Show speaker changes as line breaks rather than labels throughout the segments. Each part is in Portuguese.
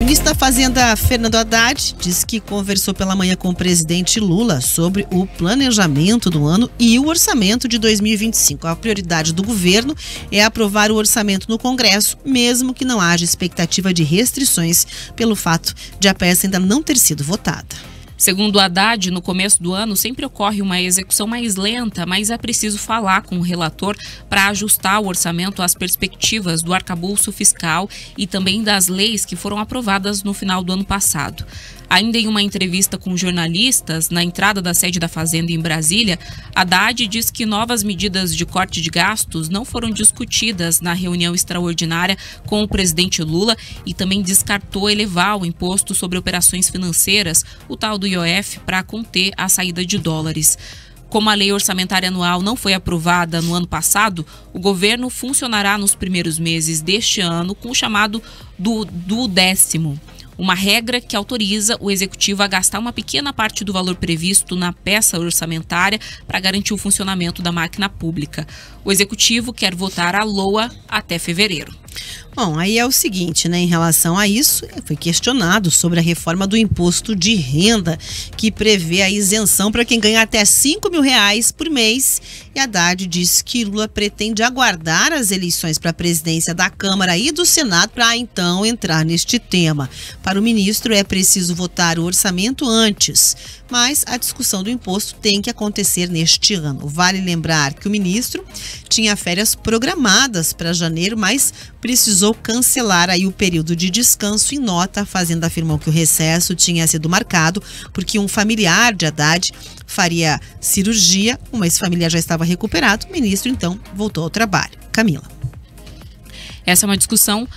Ministro da Fazenda, Fernando Haddad, disse que conversou pela manhã com o presidente Lula sobre o planejamento do ano e o orçamento de 2025. A prioridade do governo é aprovar o orçamento no Congresso, mesmo que não haja expectativa de restrições pelo fato de a peça ainda não ter sido votada.
Segundo Haddad, no começo do ano sempre ocorre uma execução mais lenta, mas é preciso falar com o relator para ajustar o orçamento às perspectivas do arcabouço fiscal e também das leis que foram aprovadas no final do ano passado. Ainda em uma entrevista com jornalistas, na entrada da sede da Fazenda em Brasília, Haddad diz que novas medidas de corte de gastos não foram discutidas na reunião extraordinária com o presidente Lula e também descartou elevar o imposto sobre operações financeiras, o tal do IOF, para conter a saída de dólares. Como a lei orçamentária anual não foi aprovada no ano passado, o governo funcionará nos primeiros meses deste ano com o chamado do décimo. Uma regra que autoriza o executivo a gastar uma pequena parte do valor previsto na peça orçamentária para garantir o funcionamento da máquina pública. O executivo quer votar a LOA até fevereiro.
Bom, aí é o seguinte, né? Em relação a isso, foi questionado sobre a reforma do imposto de renda, que prevê a isenção para quem ganha até R$5.000 por mês. E Haddad disse que Lula pretende aguardar as eleições para a presidência da Câmara e do Senado para então entrar neste tema. Para o ministro, é preciso votar o orçamento antes, mas a discussão do imposto tem que acontecer neste ano. Vale lembrar que o ministro tinha férias programadas para janeiro, mas precisou cancelar aí o período de descanso. Em nota, a Fazenda afirmou que o recesso tinha sido marcado porque um familiar de Haddad faria cirurgia, mas esse familiar já estava recuperado. O ministro, então, voltou ao trabalho. Camila.
Essa é uma discussão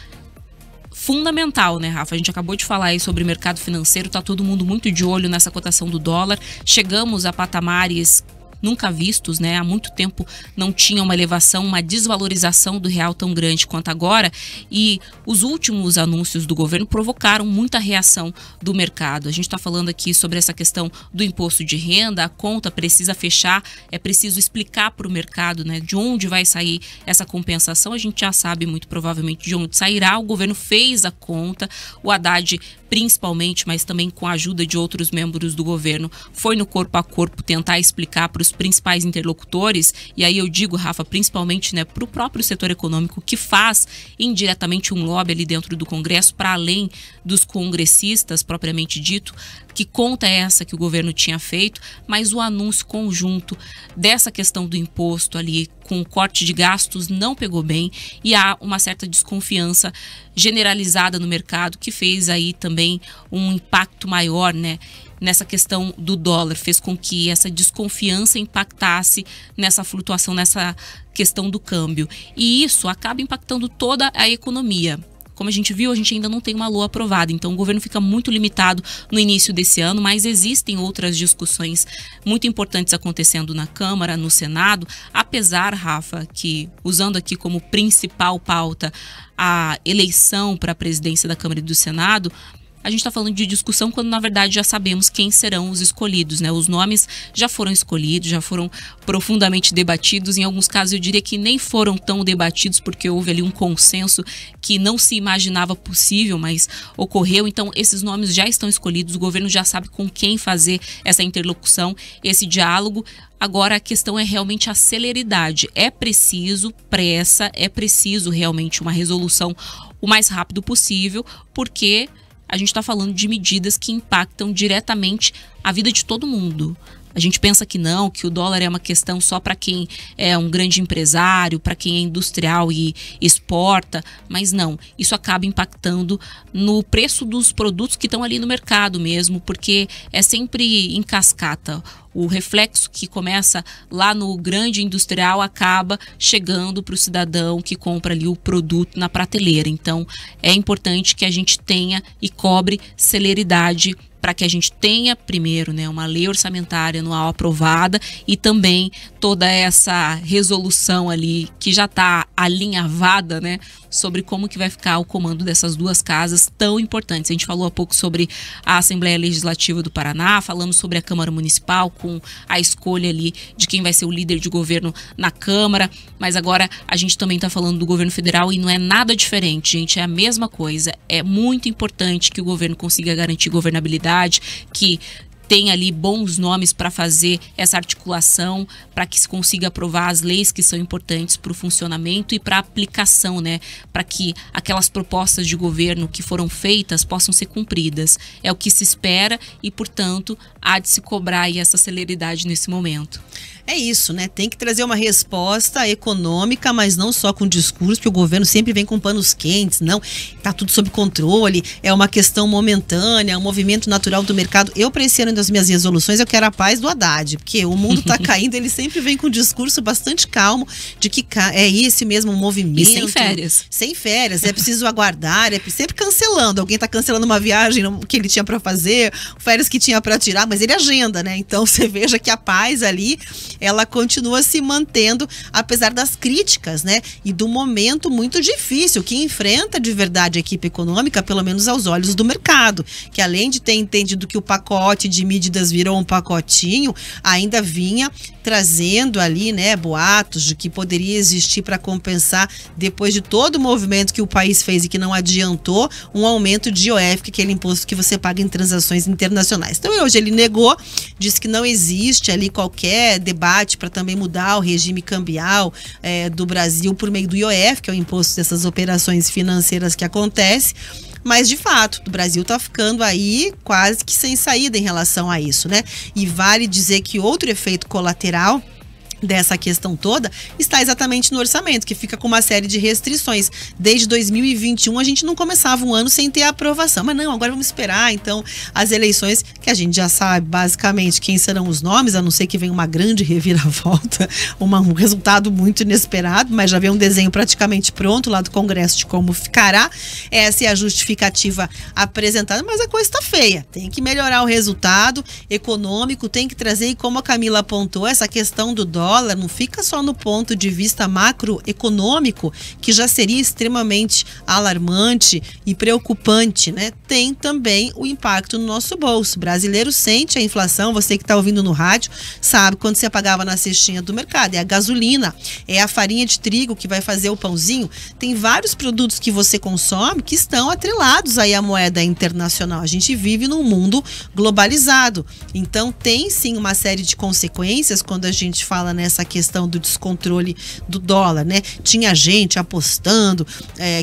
fundamental, né, Rafa? A gente acabou de falar aí sobre o mercado financeiro, tá todo mundo muito de olho nessa cotação do dólar. Chegamos a patamares nunca vistos, né? Há muito tempo não tinha uma elevação, uma desvalorização do real tão grande quanto agora, e os últimos anúncios do governo provocaram muita reação do mercado. A gente está falando aqui sobre essa questão do imposto de renda, a conta precisa fechar, é preciso explicar para o mercado, né, de onde vai sair essa compensação. A gente já sabe muito provavelmente de onde sairá. O governo fez a conta, o Haddad principalmente, mas também com a ajuda de outros membros do governo, foi no corpo a corpo tentar explicar para os principais interlocutores, e aí eu digo, Rafa, principalmente, né, para o próprio setor econômico, que faz indiretamente um lobby ali dentro do Congresso, para além dos congressistas propriamente dito. Que conta é essa que o governo tinha feito, mas o anúncio conjunto dessa questão do imposto ali com o corte de gastos não pegou bem, e há uma certa desconfiança generalizada no mercado que fez aí também um impacto maior, né, nessa questão do dólar, fez com que essa desconfiança impactasse nessa flutuação, nessa questão do câmbio, e isso acaba impactando toda a economia. Como a gente viu, a gente ainda não tem uma LOA aprovada, então o governo fica muito limitado no início desse ano, mas existem outras discussões muito importantes acontecendo na Câmara, no Senado, apesar, Rafa, que usando aqui como principal pauta a eleição para a presidência da Câmara e do Senado, a gente está falando de discussão quando, na verdade, já sabemos quem serão os escolhidos, né? Os nomes já foram escolhidos, já foram profundamente debatidos. Em alguns casos, eu diria que nem foram tão debatidos, porque houve ali um consenso que não se imaginava possível, mas ocorreu. Então, esses nomes já estão escolhidos, o governo já sabe com quem fazer essa interlocução, esse diálogo. Agora, a questão é realmente a celeridade. É preciso pressa, é preciso realmente uma resolução o mais rápido possível, porque a gente está falando de medidas que impactam diretamente a vida de todo mundo. A gente pensa que não, que o dólar é uma questão só para quem é um grande empresário, para quem é industrial e exporta, mas não. Isso acaba impactando no preço dos produtos que estão ali no mercado mesmo, porque é sempre em cascata. O reflexo que começa lá no grande industrial acaba chegando para o cidadão que compra ali o produto na prateleira. Então, é importante que a gente tenha e cobre celeridade para que a gente tenha, primeiro, né, uma lei orçamentária anual aprovada e também toda essa resolução ali que já está alinhavada, né, sobre como que vai ficar o comando dessas duas casas tão importantes. A gente falou há pouco sobre a Assembleia Legislativa do Paraná, falamos sobre a Câmara Municipal, com a escolha ali de quem vai ser o líder de governo na Câmara, mas agora a gente também está falando do governo federal e não é nada diferente, gente, é a mesma coisa. É muito importante que o governo consiga garantir governabilidade, que tem ali bons nomes para fazer essa articulação, para que se consiga aprovar as leis que são importantes para o funcionamento e para a aplicação, né? Para que aquelas propostas de governo que foram feitas possam ser cumpridas. É o que se espera e, portanto, há de se cobrar aí essa celeridade nesse momento.
É isso, né? Tem que trazer uma resposta econômica, mas não só com discurso, porque o governo sempre vem com panos quentes, não, tá tudo sob controle, é uma questão momentânea, um movimento natural do mercado. Eu, para esse ano das minhas resoluções, eu quero a paz do Haddad, porque o mundo tá caindo, ele sempre vem com um discurso bastante calmo, de que é esse mesmo movimento.
E sem férias.
Sem férias, é preciso aguardar, é sempre cancelando. Alguém tá cancelando uma viagem que ele tinha para fazer, férias que tinha para tirar, mas ele agenda, né? Então você veja que a paz ali, ela continua se mantendo, apesar das críticas, né? E do momento muito difícil que enfrenta de verdade a equipe econômica, pelo menos aos olhos do mercado, que além de ter entendido que o pacote de medidas virou um pacotinho, ainda vinha trazendo ali, né, boatos de que poderia existir para compensar, depois de todo o movimento que o país fez e que não adiantou, um aumento de IOF, que é aquele imposto que você paga em transações internacionais. Então hoje ele negou, disse que não existe ali qualquer debate para também mudar o regime cambial do Brasil por meio do IOF, que é o imposto dessas operações financeiras que acontece. Mas, de fato, o Brasil está ficando aí quase que sem saída em relação a isso, né? E vale dizer que outro efeito colateral dessa questão toda está exatamente no orçamento, que fica com uma série de restrições. Desde 2021 a gente não começava um ano sem ter a aprovação, mas não, agora vamos esperar então as eleições, que a gente já sabe basicamente quem serão os nomes, a não ser que venha uma grande reviravolta, um resultado muito inesperado, mas já vem um desenho praticamente pronto lá do Congresso de como ficará. Essa é a justificativa apresentada, mas a coisa está feia, tem que melhorar o resultado econômico, tem que trazer, e como a Camila apontou, essa questão do dólar não fica só no ponto de vista macroeconômico, que já seria extremamente alarmante e preocupante, né? Tem também o impacto no nosso bolso. O brasileiro sente a inflação, você que está ouvindo no rádio, sabe quando você pagava na cestinha do mercado. É a gasolina, é a farinha de trigo que vai fazer o pãozinho. Tem vários produtos que você consome que estão atrelados aí à moeda internacional. A gente vive num mundo globalizado. Então tem sim uma série de consequências quando a gente fala nessa questão do descontrole do dólar, né? Tinha gente apostando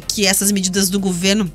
que essas medidas do governo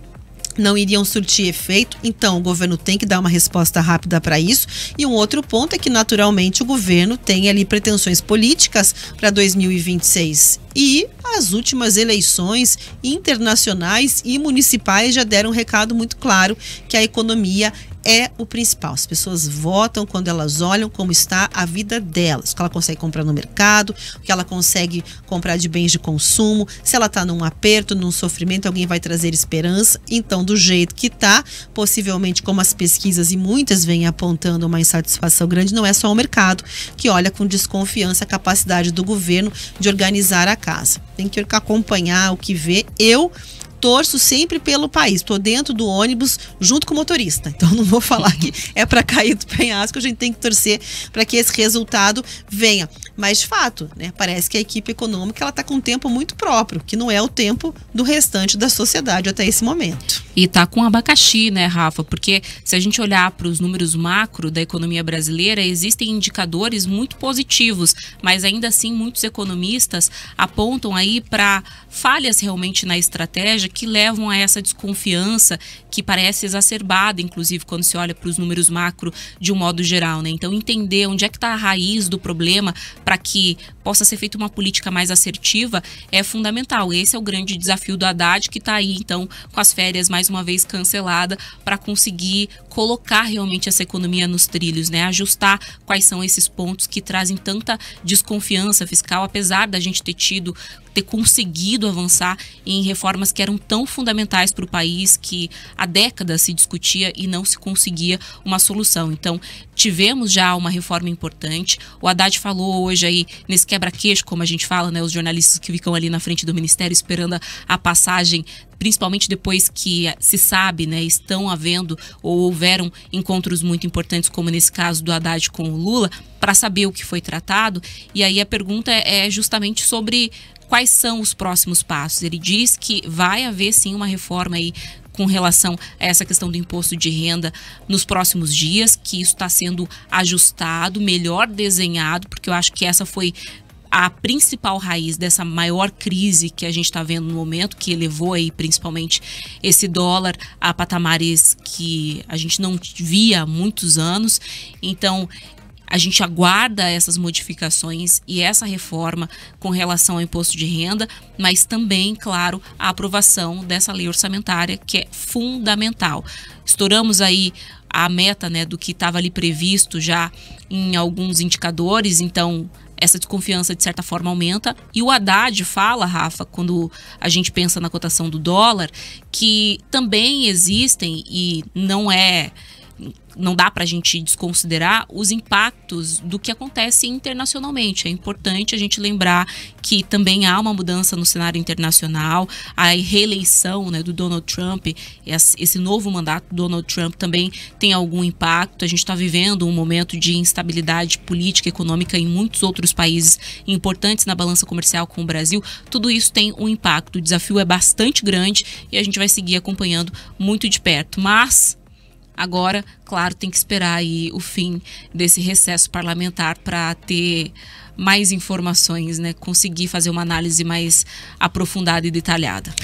não iriam surtir efeito, então o governo tem que dar uma resposta rápida para isso. E um outro ponto é que naturalmente o governo tem ali pretensões políticas para 2026 e as últimas eleições internacionais e municipais já deram um recado muito claro que a economia é o principal. As pessoas votam quando elas olham como está a vida delas, o que ela consegue comprar no mercado, o que ela consegue comprar de bens de consumo, se ela está num aperto, num sofrimento, alguém vai trazer esperança. Então, do jeito que está, possivelmente, como as pesquisas e muitas vêm apontando uma insatisfação grande, não é só o mercado que olha com desconfiança a capacidade do governo de organizar a casa. Tem que acompanhar o que vê. Eu torço sempre pelo país, estou dentro do ônibus junto com o motorista, então não vou falar que é para cair do penhasco, a gente tem que torcer para que esse resultado venha, mas de fato, né, parece que a equipe econômica ela está com um tempo muito próprio, que não é o tempo do restante da sociedade até esse momento.
E tá com abacaxi, né, Rafa? Porque se a gente olhar para os números macro da economia brasileira, existem indicadores muito positivos, mas ainda assim muitos economistas apontam aí para falhas realmente na estratégia que levam a essa desconfiança que parece exacerbada, inclusive quando se olha para os números macro de um modo geral, né? Então entender onde é que está a raiz do problema para que possa ser feita uma política mais assertiva é fundamental. Esse é o grande desafio do Haddad, que está aí então com as férias mais mais uma vez cancelada, para conseguir colocar realmente essa economia nos trilhos, né? Ajustar quais são esses pontos que trazem tanta desconfiança fiscal, apesar da gente ter conseguido avançar em reformas que eram tão fundamentais para o país, que há décadas se discutia e não se conseguia uma solução. Então, tivemos já uma reforma importante. O Haddad falou hoje aí, nesse quebra-queixo, como a gente fala, né, os jornalistas que ficam ali na frente do Ministério esperando a passagem, principalmente depois que se sabe, né, estão havendo ou houveram encontros muito importantes, como nesse caso do Haddad com o Lula, para saber o que foi tratado. E aí a pergunta é justamente sobre quais são os próximos passos. Ele diz que vai haver sim uma reforma aí com relação a essa questão do imposto de renda nos próximos dias, que isso está sendo ajustado, melhor desenhado, porque eu acho que essa foi a principal raiz dessa maior crise que a gente está vendo no momento, que elevou aí principalmente esse dólar a patamares que a gente não via há muitos anos. Então, a gente aguarda essas modificações e essa reforma com relação ao imposto de renda, mas também, claro, a aprovação dessa lei orçamentária, que é fundamental. Estouramos aí a meta, né, do que estava ali previsto já em alguns indicadores, então essa desconfiança de certa forma aumenta. E o Haddad fala, Rafa, quando a gente pensa na cotação do dólar, que também existem e não dá para a gente desconsiderar os impactos do que acontece internacionalmente. É importante a gente lembrar que também há uma mudança no cenário internacional, a reeleição, né, do Donald Trump, esse novo mandato do Donald Trump também tem algum impacto. A gente está vivendo um momento de instabilidade política e econômica em muitos outros países importantes na balança comercial com o Brasil. Tudo isso tem um impacto. O desafio é bastante grande e a gente vai seguir acompanhando muito de perto. Mas agora, claro, tem que esperar aí o fim desse recesso parlamentar para ter mais informações, né? Conseguir fazer uma análise mais aprofundada e detalhada.